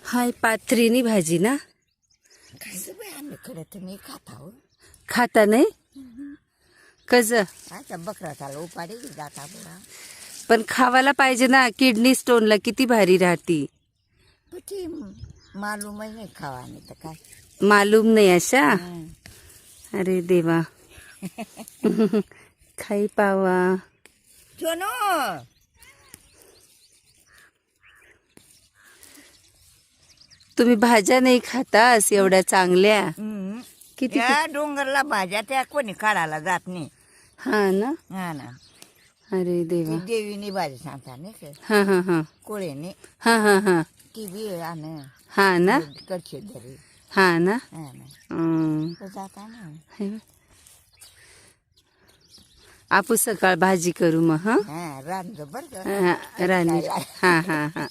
हाय पाथरीनी भाजी ना. खायचं बाई आम्ही खरं तर मी खात आहो. खाता नाही कस आता बकरा चालू उपाडी जाता बघा. पण खावायला पाहिजे ना. किडनी स्टोनला किती भारी राहती. पण ती मालूम नाही खावा नाही तर काय. मालूम नाही अशा. अरे देवा. खाई पावा. सोनू तुम्ही भाज्या नाही खातास एवढ्या चांगल्या. किती या डोंगरला भाज्या त्या कोणी काढायला जात नाही. हा ना. हा ना. अरे देवा. ती देवीनी भाजी सांगता नाही का हा हा हा कोळेने हा हा हा ती बी आण हा ना. कडचे धरी. हा ना. हा ना. हम्म. तो जाता ना. आपू सकाळ भाजी करू मग. हा हा रांध बर का. राणी. हा हा हा